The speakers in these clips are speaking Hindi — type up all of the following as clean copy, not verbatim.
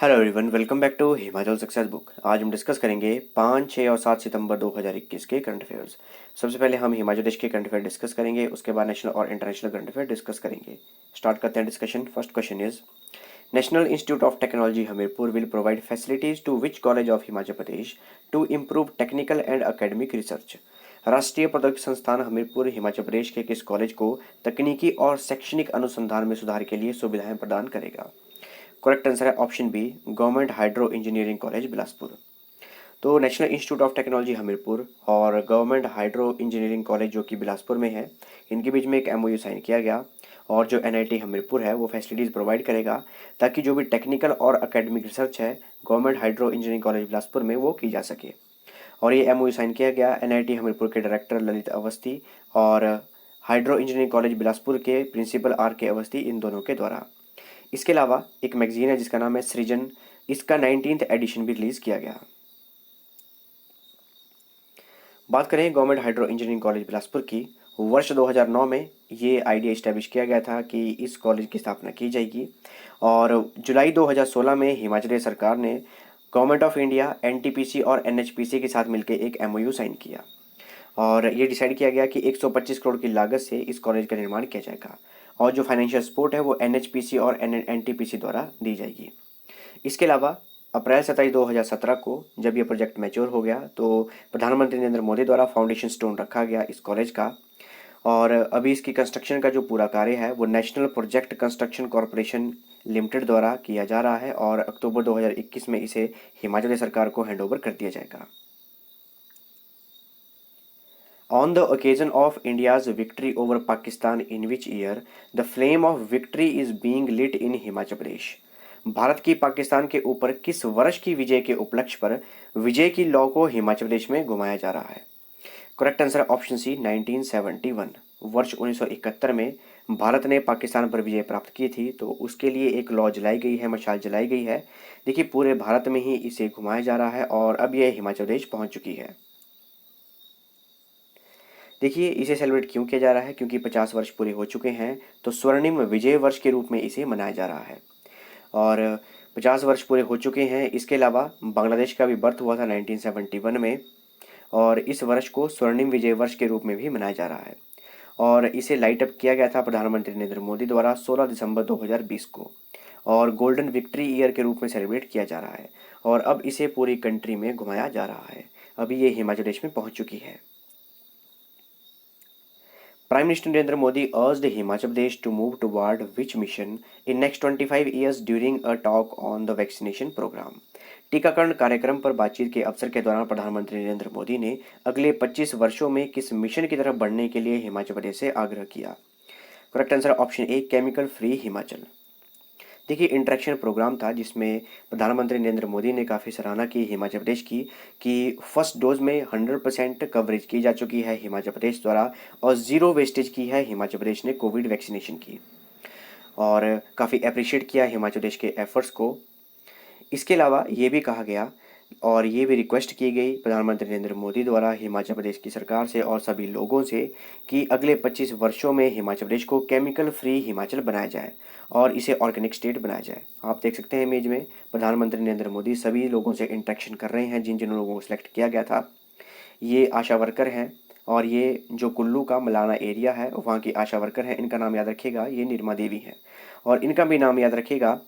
Hello everyone, welcome back to Himachal success book. आज हम डिस्कस करेंगे 5, 6 और 7 सितंबर 2021 के करंट अफेयर्स। सबसे पहले हम हिमाचल देश के करंट अफेयर डिस्कस करेंगे, उसके बाद नेशनल और इंटरनेशनल करंट अफेयर डिस्कस करेंगे। स्टार्ट करते हैं discussion. First question is, national institute of technology Hamirpur will provide facilities to which college of Himachal Pradesh to improve technical and academic research. राष्ट्रीय प्रौद्योगिकी संस्थान हमीरपुर हिमाचल प्रदेश के किस कॉलेज को तकनीकी और शैक्षणिक अनुसंधान में सुधार के लिए सुविधाएं प्रदान करेगा? करेक्ट आंसर है option B, government hydro engineering college Bilaspur. तो national institute of technology Hamirpur और गवर्नमेंट हाइड्रो इंजीनियरिंग कॉलेज जो कि बिलासपुर में है, इनके बीच में एक एमओयू साइन किया गया और जो एनआईटी हमीरपुर है वो फैसिलिटीज़ प्रोवाइड करेगा ताकि जो भी टेक्निकल और एकेडमिक रिसर्च है government hydro engineering college Bilaspur में वो की जा सके। और ये एमओयू साइन किया गया एनआईटी हमीरपुर के डायरेक्टर ललित अवस्थी और हाइड्रो इंजीनियरिंग कॉलेज बिलासपुर के प्रिंसिपल आर के अवस्थी, इन दोनों के द्वारा। इसके अलावा एक मैगजीन है जिसका नाम है सृजन, इसका 19th एडिशन भी रिलीज किया गया। बात करें government hydro engineering college Bilaspur की, वर्ष 2009 में ये आइडिया इस्टेब्लिश किया गया था कि इस कॉलेज की स्थापना की जाएगी और जुलाई 2016 में हिमाचल सरकार ने गवर्नमेंट ऑफ इंडिया, एनटीपीसी और एनएचपीसी के साथ मिलकर एक एमओयू साइन किया और ये डिसाइड किया गया कि 125 करोड़ की लागत से इस कॉलेज का निर्माण किया जाएगा और जो फाइनेंशियल सपोर्ट है वो एनएचपीसी और एनटीपीसी द्वारा दी जाएगी। इसके अलावा अप्रैल 27 2017 को जब ये प्रोजेक्ट मैच्योर हो गया तो प्रधानमंत्री नरेंद्र मोदी द्वारा फाउंडेशन स्टोन रखा गया इस कॉलेज का और अभी इसकी कंस्ट्रक्शन का जो पूरा कार्य है वो national project construction corporation limited द्वारा किया जा रहा है और अक्टूबर 2021 में इसे हिमाचल सरकार को हैंडओवर कर दिया जाएगा। On the occasion of India's victory over Pakistan in which year the flame of victory is being lit in Himachal Pradesh? Bharat की पाकिस्तान के ऊपर किस वर्ष की विजय के उपलक्ष्य पर विजय की लौ को हिमाचल प्रदेश में घुमाया जा रहा है? Correct answer option C, 1971। वर्ष 1971 में भारत ने पाकिस्तान पर विजय प्राप्त की थी तो उसके लिए एक लॉ जलाई गई है, मशाल जलाई गई है। देखिए पूरे भारत में ही इसे घुमाया जा रहा है और अब यह हिमाचल प्रदेश पहुंच चुकी है। देखिए इसे सेलिब्रेट क्यों किया जा रहा है, क्योंकि 50 वर्ष पूरे हो चुके हैं तो स्वर्णिम विजय वर्ष के रूप में इसे मनाया जा रहा है और 50 वर्ष पूरे हो चुके हैं। इसके अलावा बांग्लादेश का भी बर्थ हुआ था 1971 में और इस वर्ष को स्वर्णिम विजय वर्ष के रूप में भी मनाया जा रहा है और इसे लाइट अप किया गया था प्रधानमंत्री नरेंद्र मोदी द्वारा 16 दिसंबर 2020 को और गोल्डन विक्ट्री ईयर के रूप में सेलिब्रेट किया जा रहा है और अब इसे पूरी कंट्री में घुमाया जा रहा है। अभी ये हिमाचल प्रदेश में पहुंच चुकी है। Prime Minister Narendra Modi urged Himachal Pradesh to move toward which mission in next 25 years during a talk on the vaccination program? टीकाकरण कार्यक्रम पर बातचीत के अवसर के दौरान प्रधानमंत्री नरेंद्र मोदी ने अगले 25 वर्षों में किस मिशन की तरफ बढ़ने के लिए हिमाचल प्रदेश से आग्रह किया? करेक्ट आंसर ऑप्शन ए, केमिकल फ्री हिमाचल। देखिए इंटरेक्शन प्रोग्राम था जिसमें प्रधानमंत्री नरेंद्र मोदी ने काफ़ी सराहना की हिमाचल प्रदेश की कि फर्स्ट डोज में 100% कवरेज की जा चुकी है हिमाचल प्रदेश द्वारा और ज़ीरो वेस्टेज की है हिमाचल प्रदेश ने कोविड वैक्सीनेशन की और काफ़ी अप्रिशिएट किया हिमाचल प्रदेश के एफर्ट्स को। इसके अलावा ये भी कहा गया और ये भी रिक्वेस्ट की गई प्रधानमंत्री नरेंद्र मोदी द्वारा हिमाचल प्रदेश की सरकार से और सभी लोगों से कि अगले 25 वर्षों में हिमाचल प्रदेश को केमिकल फ्री हिमाचल बनाया जाए और इसे ऑर्गेनिक स्टेट बनाया जाए। आप देख सकते हैं इमेज में प्रधानमंत्री नरेंद्र मोदी सभी लोगों से इंटरेक्शन कर रहे हैं जिन जिन लोगों को सिलेक्ट किया गया था। ये आशा वर्कर हैं और ये जो कुल्लू का मलाना एरिया है वहाँ की आशा वर्कर हैं। इनका नाम याद रखिएगा, ये निर्मा देवी हैं और इनका भी नाम याद रखिएगा,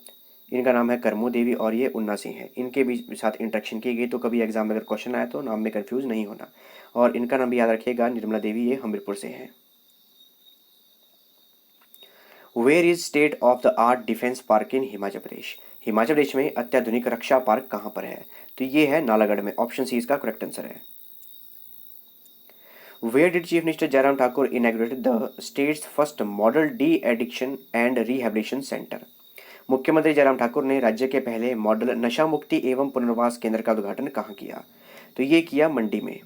इनका नाम है करमू देवी और ये उन्ना सिंह है। इनके भी साथ इंटरेक्शन की गई तो कभी एग्जाम में अगर क्वेश्चन आए तो नाम में कंफ्यूज नहीं होना। और इनका नाम भी याद रखिएगा, निर्मला देवी, ये हमीरपुर से हैं। Where is state of the art defence park in Himachal Pradesh? Himachal Pradesh में अत्याधुनिक रक्षा पार्क कहाँ पर है? तो ये है नालागढ़ में। ऑप्शन सी इसका करेक्ट आंसर है। Where did Chief Minister Jairam Thakur inaugurate the state's first model de-addiction and rehabilitation center? मुख्यमंत्री जयराम ठाकुर ने राज्य के पहले मॉडल नशा मुक्ति एवं पुनर्वास केंद्र का उद्घाटन कहाँ किया? तो ये किया मंडी में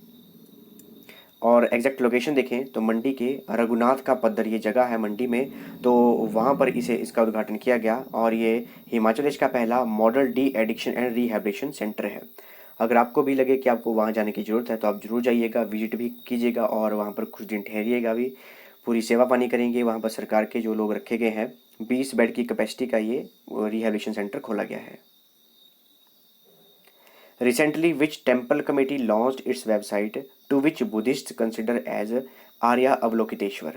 और एग्जैक्ट लोकेशन देखें तो मंडी के रघुनाथ का पद्दर ये जगह है मंडी में, तो वहाँ पर इसका उद्घाटन किया गया और ये हिमाचल प्रदेश का पहला model de addiction and rehabilitation centre है। अगर आपको भी लगे कि आपको वहाँ जाने की ज़रूरत है तो आप ज़रूर जाइएगा, विजिट भी कीजिएगा और वहाँ पर कुछ दिन ठहरिएगा भी, पूरी सेवा पानी करेंगे। वहाँ पर सरकार के जो लोग रखे गए हैं, 20 बेड की कैपेसिटी का ये रिहैबिलिटेशन सेंटर खोला गया है। Recently, which temple committee launched its website to which Buddhists consider as Arya Avalokiteshvara?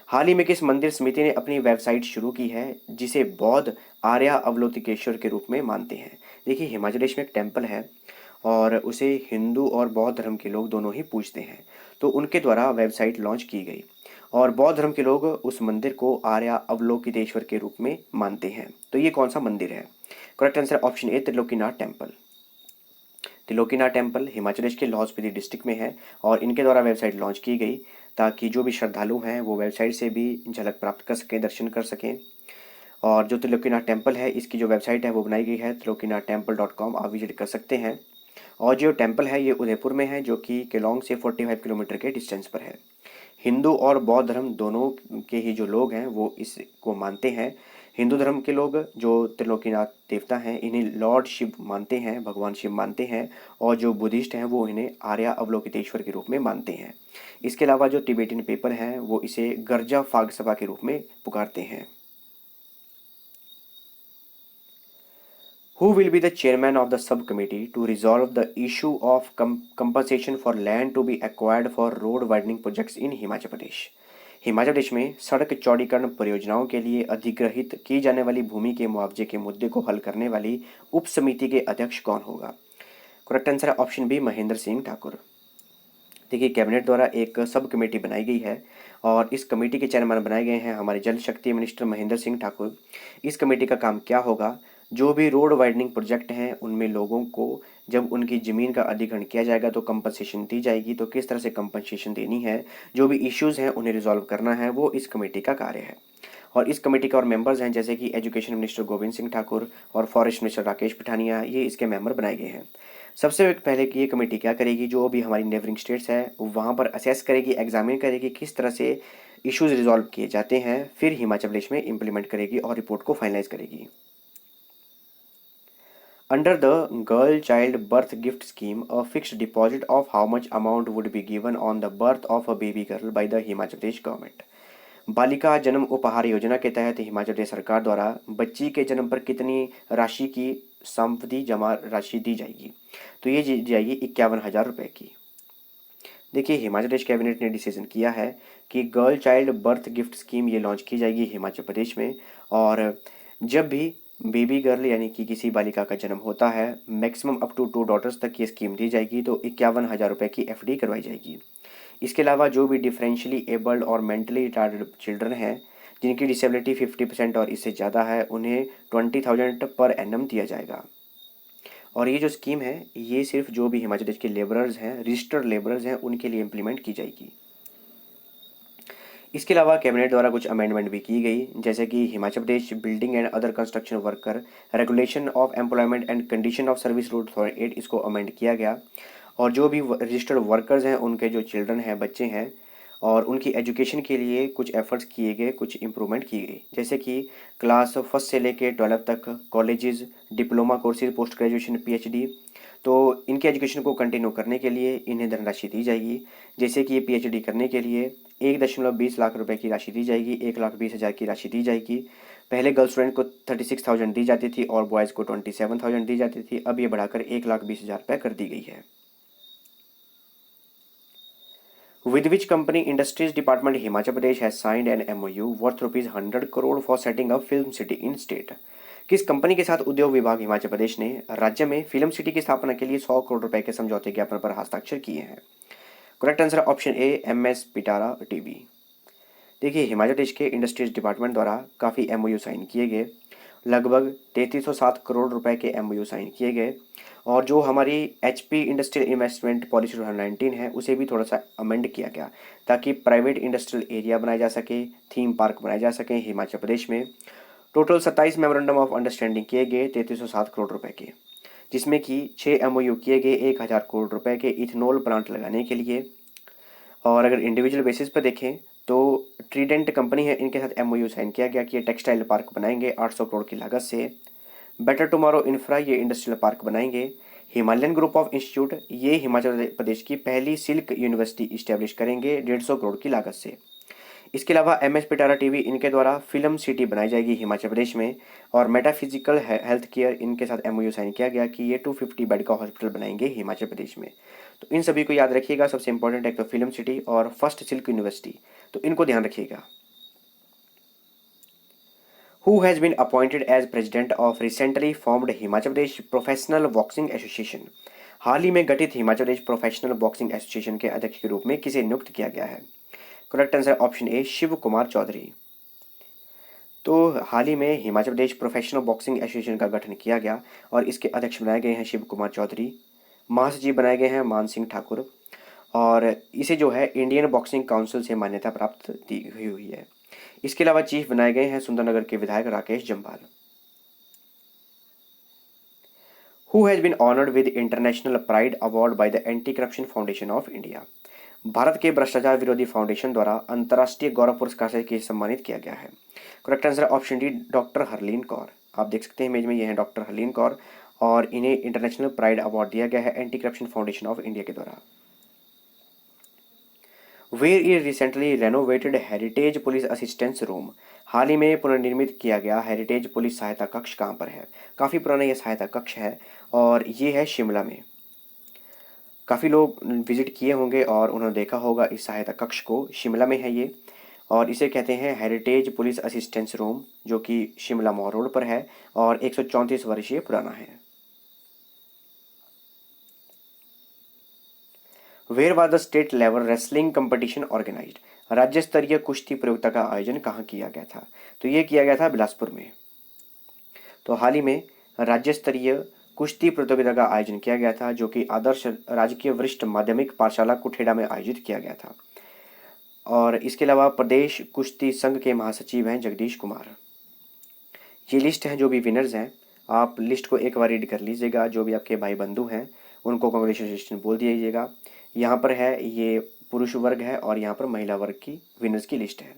हाल ही में किस मंदिर समिति ने अपनी वेबसाइट शुरू की है जिसे बौद्ध आर्या अवलोकितेश्वर के रूप में मानते हैं? देखिए, हिमाचल प्रदेश में एक टेम्पल है और उसे हिंदू और बौद्ध धर्म के लोग दोनों ही पूजते हैं। तो उनके द्वारा वेबसाइट लॉन्च की गई और बौद्ध धर्म के लोग उस मंदिर को आर्या अवलोकितेश्वर के रूप में मानते हैं। तो ये कौन सा मंदिर है? Correct answer option A, Trilokinath temple. Trilokinath temple Himachal Pradesh के लाहौल स्पीति डिस्ट्रिक्ट में है और इनके द्वारा वेबसाइट लॉन्च की गई ताकि जो भी श्रद्धालु हैं वो वेबसाइट से भी झलक प्राप्त कर सकें, दर्शन कर सकें। और जो त्रिलोकीनाथ टेम्पल है इसकी जो वेबसाइट है वो बनाई गई है त्रिलोकीनाथ आप विजिट कर सकते हैं। और जो टेम्पल है ये उदयपुर में है जो कि केलोंग से 45 किलोमीटर के डिस्टेंस पर है। हिंदू और बौद्ध धर्म दोनों के ही जो लोग हैं वो इसको मानते हैं। हिंदू धर्म के लोग जो त्रिलोकीनाथ देवता हैं इन्हें लॉर्ड शिव मानते हैं, भगवान शिव मानते हैं। और जो बुद्धिस्ट हैं वो इन्हें आर्या अवलोकितेश्वर के रूप में मानते हैं। इसके अलावा जो तिबेटियन पीपल हैं वो इसे गर्जा फाग्सबा के रूप में पुकारते हैं। Who will be the chairman of the subcommittee to resolve the issue of compensation for land to be acquired for road widening projects in Himachal Pradesh? Himachal Pradesh में सड़क चौड़ीकरण परियोजनाओं के लिए अधिग्रहित की जाने वाली भूमि के मुआवजे के मुद्दे को हल करने वाली उप समिति के अध्यक्ष कौन होगा? करेक्ट आंसर है ऑप्शन बी, महेंद्र सिंह ठाकुर। देखिए, कैबिनेट द्वारा एक सब कमेटी बनाई गई है और इस कमेटी के चेयरमैन बनाए गए हैं हमारे जल शक्ति मिनिस्टर महेंद्र सिंह ठाकुर। इस कमेटी का काम क्या होगा? जो भी रोड वाइडनिंग प्रोजेक्ट हैं उनमें लोगों को जब उनकी ज़मीन का अधिग्रहण किया जाएगा तो कंपनसेशन दी जाएगी। तो किस तरह से कंपनसेशन देनी है, जो भी इश्यूज़ हैं उन्हें रिजॉल्व करना है, वो इस कमेटी का कार्य है। और इस कमेटी के और मेंबर्स हैं जैसे कि एजुकेशन मिनिस्टर गोविंद सिंह ठाकुर और फॉरेस्ट मिनिस्टर राकेश पठानिया, ये इसके मेंबर बनाए गए हैं। सबसे पहले कि ये कमेटी क्या करेगी, जो भी हमारी नेबरिंग स्टेट्स है वहाँ पर असेस करेगी, एग्जामिन करेगी किस तरह से इश्यूज रिजॉल्व किए जाते हैं, फिर हिमाचल प्रदेश में इम्प्लीमेंट करेगी और रिपोर्ट को फाइनलाइज करेगी। Under the girl child birth gift scheme a fixed deposit of how much amount would be given on the birth of a baby girl by the Himachal Pradesh government? बालिका जन्म उपहार योजना के तहत हिमाचल प्रदेश सरकार द्वारा बच्ची के जन्म पर कितनी राशि की सावधि जमा राशि दी जाएगी? तो ये दी जाएगी 51,000 रुपये की। देखिए, हिमाचल प्रदेश कैबिनेट ने डिसीजन किया है कि girl child birth gift scheme ये लॉन्च की जाएगी हिमाचल प्रदेश में। और जब भी बेबी गर्ल यानी कि किसी बालिका का जन्म होता है मैक्सिमम अप टू 2 डॉटर्स तक ये स्कीम दी जाएगी। तो 51,000 रुपये की FD करवाई जाएगी। इसके अलावा जो भी डिफरेंशियली एबल्ड और मेंटली रिटार्डेड चिल्ड्रन हैं जिनकी डिसेबिलिटी 50% और इससे ज़्यादा है उन्हें 20,000 पर एनम दिया जाएगा। और ये जो स्कीम है ये सिर्फ जो भी हिमाचल प्रदेश के लेबरर्स हैं, रजिस्टर्ड लेबरर्स हैं, उनके लिए इम्प्लीमेंट की जाएगी। इसके अलावा कैबिनेट द्वारा कुछ अमेंडमेंट भी की गई, जैसे कि Himachal Pradesh building and other construction worker regulation of employment and condition of service rule 2008 इसको अमेंड किया गया। और जो भी रजिस्टर्ड वर्कर्स हैं उनके जो चिल्ड्रन हैं, बच्चे हैं, और उनकी एजुकेशन के लिए कुछ एफर्ट्स किए गए, कुछ इम्प्रूवमेंट की गई, जैसे कि क्लास 1 से लेके 12 तक colleges, diploma courses, post graduation, PhD। तो इनके एजुकेशन को कंटिन्यू करने के लिए इन्हें धनराशि दी जाएगी। जैसे कि ये PhD करने के लिए 1.20 लाख रुपए की राशि दी जाएगी, 1,20,000 की राशि दी जाएगी। पहले गर्ल स्टूडेंट को 36,000 दी जाती थी और बॉयज़ को 27,000 दी जाती थी। अब ये बढ़ाकर 1,20,000 रुपये कर दी गई है। With which company Industries Department Himachal Pradesh has signed an MOU worth ₹100 crore for setting up film city in state? किस कंपनी के साथ उद्योग विभाग हिमाचल प्रदेश ने राज्य में फिल्म सिटी की स्थापना के लिए 100 करोड़ रुपए के समझौते ज्ञापन पर हस्ताक्षर किए हैं? करेक्ट आंसर ऑप्शन ए, MS पिटारा TB। देखिए, हिमाचल प्रदेश के इंडस्ट्रीज डिपार्टमेंट द्वारा काफ़ी MOU साइन किए गए, लगभग 3307 करोड़ रुपए के MOU साइन किए गए। और जो हमारी HP इंडस्ट्रियल इन्वेस्टमेंट पॉलिसी 2019 है उसे भी थोड़ा सा अमेंड किया गया ताकि प्राइवेट इंडस्ट्रियल एरिया बनाया जा सके, थीम पार्क बनाए जा सके हिमाचल प्रदेश में। टोटल 27 मेमोरेंडम ऑफ अंडरस्टैंडिंग किए गए 3307 करोड़ रुपए के, जिसमें कि 6 MOU किए गए 1,000 करोड़ रुपए के इथेनॉल प्लांट लगाने के लिए। और अगर इंडिविजुअल बेसिस पर देखें तो ट्रीडेंट कंपनी है, इनके साथ MOU साइन किया गया कि ये टेक्सटाइल पार्क बनाएंगे 800 करोड़ की लागत से। बेटर टुमारो इंफ्रा ये इंडस्ट्रियल पार्क बनाएंगे। हिमालयन ग्रुप ऑफ इंस्टीट्यूट ये हिमाचल प्रदेश की पहली सिल्क यूनिवर्सिटी इस्टेब्लिश करेंगे 150 करोड़ की लागत से। इसके अलावा MS पिटारा टीवी इनके द्वारा फिल्म सिटी बनाई जाएगी हिमाचल प्रदेश में। और मेटाफिजिकल हेल्थ केयर इनके साथ MOU साइन किया गया कि ये 250 बेड का हॉस्पिटल बनाएंगे हिमाचल प्रदेश में। तो इन सभी को याद रखिएगा। सबसे इंपॉर्टेंट एक तो फिल्म सिटी और फर्स्ट सिल्क यूनिवर्सिटी, तो इनको ध्यान रखिएगा। Who has been appointed as president of recently formed Himachal Pradesh professional boxing association? हाल ही में गठित Himachal Pradesh professional boxing association के अध्यक्ष के रूप में किसे नियुक्त किया गया है? Correct answer option A, Shiv Kumar Chaudhary. तो हाल ही में Himachal Pradesh professional boxing association का गठन किया गया और इसके अध्यक्ष बनाए गए हैं शिव कुमार चौधरी। महासचिव बनाए गए हैं मान सिंह ठाकुर। और इसे जो है इंडियन बॉक्सिंग काउंसिल से मान्यता प्राप्त दी हुई है। इसके अलावा चीफ बनाए गए हैं सुंदरनगर के विधायक Rakesh Jamwal. Who has been honoured with international pride award by the anti corruption foundation of India? Bharat के भ्रष्टाचार विरोधी फाउंडेशन द्वारा अंतर्राष्ट्रीय गौरव पुरस्कार से किसे सम्मानित किया गया है? Correct answer option D, doctor Harleen Kaur. आप देख सकते हैं इमेज में, ये है डॉक्टर हरलीन कौर और इन्हें इंटरनेशनल प्राइड अवार्ड दिया गया है anti corruption foundation of India के द्वारा। Where is recently renovated heritage police assistance room? हाल ही में पुनर्निर्मित किया गया हेरिटेज पुलिस सहायता कक्ष कहाँ पर है? काफ़ी पुराना यह सहायता कक्ष है और ये है शिमला में। काफ़ी लोग विजिट किए होंगे और उन्होंने देखा होगा इस सहायता कक्ष को। शिमला में है ये और इसे कहते हैं हेरिटेज पुलिस असिस्टेंस रूम, जो कि शिमला मॉल रोड पर है और 134 वर्षीय पुराना है। Where was the state level wrestling competition organised? राज्य स्तरीय कुश्ती प्रतियोगिता का आयोजन कहाँ किया गया था? तो ये किया गया था बिलासपुर में। तो हाल ही में राज्य स्तरीय कुश्ती प्रतियोगिता का आयोजन किया गया था, जो कि आदर्श राजकीय वरिष्ठ माध्यमिक पाठशाला कुठेड़ा में आयोजित किया गया था। और इसके अलावा प्रदेश कुश्ती संघ के महासचिव हैं जगदीश कुमार। ये लिस्ट है जो भी विनर्स हैं, आप लिस्ट को एक बार रीड कर लीजिएगा। जो भी आपके भाई बंधु हैं उनको कांग्रेचुलेशन बोल दीजिएगा। यहाँ पर है ये पुरुष वर्ग है और यहाँ पर महिला वर्ग की विनर्स की लिस्ट है।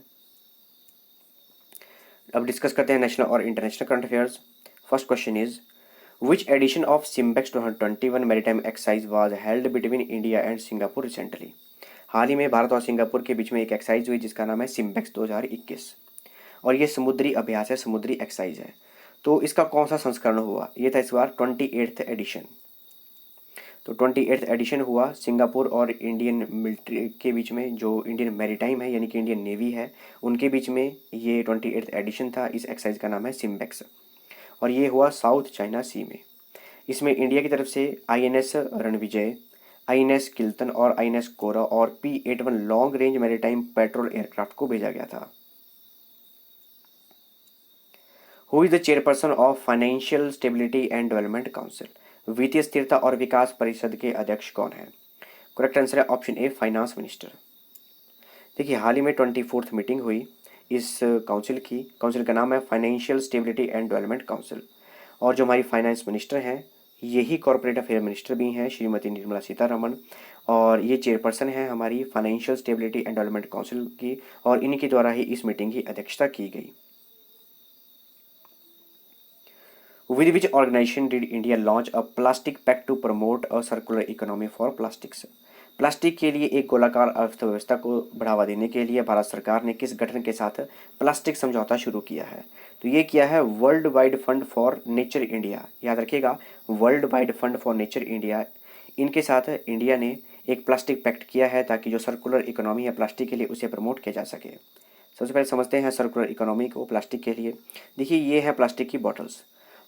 अब डिस्कस करते हैं नेशनल और international current affairs. First question is which edition of SIMBEX 2021 maritime exercise was held between India and Singapore recently? हाल ही में भारत और सिंगापुर के बीच में एक एक्सरसाइज हुई जिसका नाम है सिम्बेक्स 2021 और ये समुद्री अभ्यास है, समुद्री एक्सरसाइज है। तो इसका कौन सा संस्करण हुआ? ये था इस बार 28th एडिशन। तो 28th एडिशन हुआ सिंगापुर और इंडियन मिलिट्री के बीच में, जो इंडियन मैरीटाइम है यानी कि इंडियन नेवी है उनके बीच में ये 28th एडिशन था। इस एक्सरसाइज का नाम है सिम्बेक्स और ये हुआ साउथ चाइना सी में। इसमें इंडिया की तरफ से INS रणविजय, INS किल्तन और INS कोरा और P-81 long range maritime petrol aircraft को भेजा गया था। Who is the chairperson of financial stability and development council? वित्तीय स्थिरता और विकास परिषद के अध्यक्ष कौन है? करेक्ट आंसर है ऑप्शन ए, फाइनेंस मिनिस्टर। देखिए हाल ही में 24th मीटिंग हुई इस काउंसिल की। काउंसिल का नाम है financial stability and development council और जो हमारी फाइनेंस मिनिस्टर हैं यही कॉर्पोरेट अफेयर मिनिस्टर भी हैं, श्रीमती निर्मला सीतारमण। और ये चेयरपर्सन है हमारी financial stability and development council की और इन्हीं के द्वारा ही इस मीटिंग की अध्यक्षता की गई। With which organization did India launch a plastic pact to promote a circular economy for plastics? Plastic के लिए एक गोलाकार अर्थव्यवस्था को बढ़ावा देने के लिए भारत सरकार ने किस गठन के साथ प्लास्टिक समझौता शुरू किया है? तो ये किया है world wide fund for nature India. याद रखिएगा, world wide fund for nature India, इनके साथ इंडिया ने एक प्लास्टिक पैक्ट किया है ताकि जो सर्कुलर इकोनॉमी है प्लास्टिक के लिए उसे प्रमोट किया जा सके। सबसे पहले समझते हैं सर्कुलर इकोनॉमी को प्लास्टिक के लिए। देखिए ये है प्लास्टिक की बॉटल्स।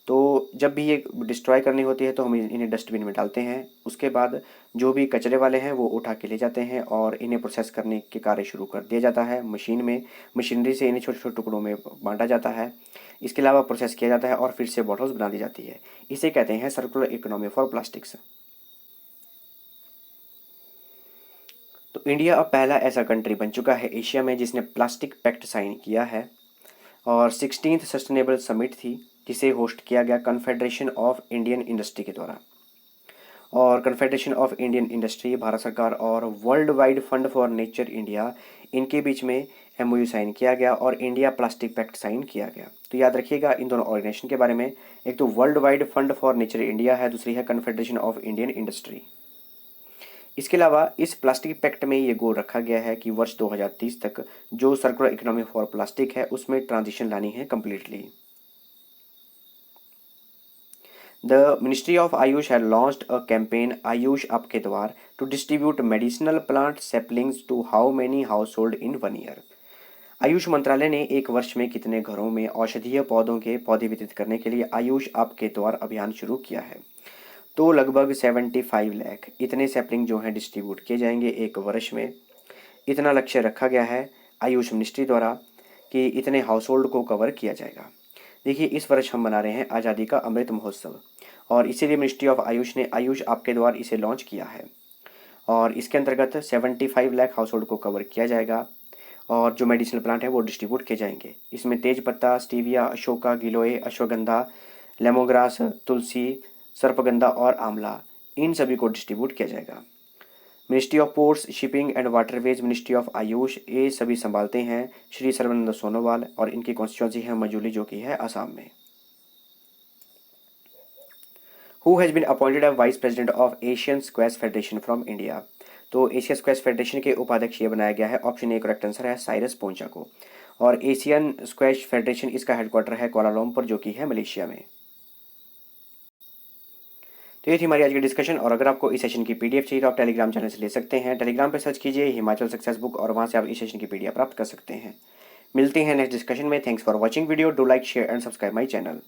तो जब भी ये डिस्ट्रॉय करनी होती है तो हम इन्हें डस्टबिन में डालते हैं। उसके बाद जो भी कचरे वाले हैं वो उठा के ले जाते हैं और इन्हें प्रोसेस करने के कार्य शुरू कर दिया जाता है मशीन में। मशीनरी से इन्हें छोटे छोटे टुकड़ों में बांटा जाता है। इसके अलावा प्रोसेस किया जाता है और फिर से बॉटल्स बना दी जाती है। इसे कहते हैं सर्कुलर इकोनॉमी फॉर प्लास्टिक्स। तो इंडिया अब पहला ऐसा कंट्री बन चुका है एशिया में जिसने प्लास्टिक पैक्ट साइन किया है और 16th सस्टेनेबल समिट थी जिसे होस्ट किया गया कन्फेडरेशन ऑफ इंडियन इंडस्ट्री के द्वारा। और confederation of Indian industry, Bharat सरकार और world wide fund for nature India, इनके बीच में MOU साइन किया गया और इंडिया प्लास्टिक पैक्ट साइन किया गया। तो याद रखिएगा इन दोनों ऑर्गेनाइजेशन के बारे में। एक तो world wide fund for nature India है, दूसरी है कन्फेडरेशन ऑफ इंडियन इंडस्ट्री। इसके अलावा इस प्लास्टिक पैक्ट में ये गोल रखा गया है कि वर्ष 2030 तक जो सर्कुलर इकोनॉमी फॉर प्लास्टिक है उसमें ट्रांजिशन लानी है completely. The Ministry of Ayush had launched a campaign Ayush Aapke Dwar to distribute medicinal plant saplings to how many household in 1 year। Ayush मंत्रालय ने एक वर्ष में कितने घरों में औषधीय पौधों के पौधे वितरित करने के लिए आयुष आपके द्वार अभियान शुरू किया है। तो लगभग 75 लाख इतने सैपलिंग जो हैं डिस्ट्रीब्यूट किए जाएंगे एक वर्ष में। इतना लक्ष्य रखा गया है आयुष मिनिस्ट्री द्वारा कि इतने हाउस होल्ड को कवर किया जाएगा। देखिए, इस वर्ष हम मना रहे हैं आज़ादी का अमृत महोत्सव और इसीलिए मिनिस्ट्री ऑफ आयुष ने आयुष आपके द्वार इसे लॉन्च किया है और इसके अंतर्गत 75 लाख हाउस होल्ड को कवर किया जाएगा और जो मेडिसिनल प्लांट है वो डिस्ट्रीब्यूट किए जाएंगे। इसमें तेज पत्ता, स्टीविया, अशोका, गिलोय, अश्वगंधा, लेमोग्रास, तुलसी, सर्पगंधा और आंवला, इन सभी को डिस्ट्रीब्यूट किया जाएगा। Ministry of ports, shipping and waterways, ministry of Ayush, ये सभी संभालते हैं श्री सर्बानंद सोनोवाल और इनकी कॉन्स्टिट्यूंसी है मजूली जो कि है असम में। Who has been appointed as vice president of Asian squash federation from India. तो एशिया स्क्वैश फेडरेशन के उपाध्यक्ष ये बनाया गया है। ऑप्शन ए करेक्ट आंसर है साइरस पोंचा को। और एशियन स्क्वैश फेडरेशन इसका हेडक्वार्टर है कुआलालंपुर जो कि है मलेशिया में। तो ये थी हमारी आज की डिस्कशन और अगर आपको इस सेशन की पीडीएफ चाहिए तो आप टेलीग्राम चैनल से ले सकते हैं। टेलीग्राम पर सर्च कीजिए हिमाचल सक्सेस बुक और वहाँ से आप इस सेशन की पीडीएफ प्राप्त कर सकते हैं। मिलते हैं नेक्स्ट डिस्कशन में। Thanks for watching video. Do like, share and subscribe my channel.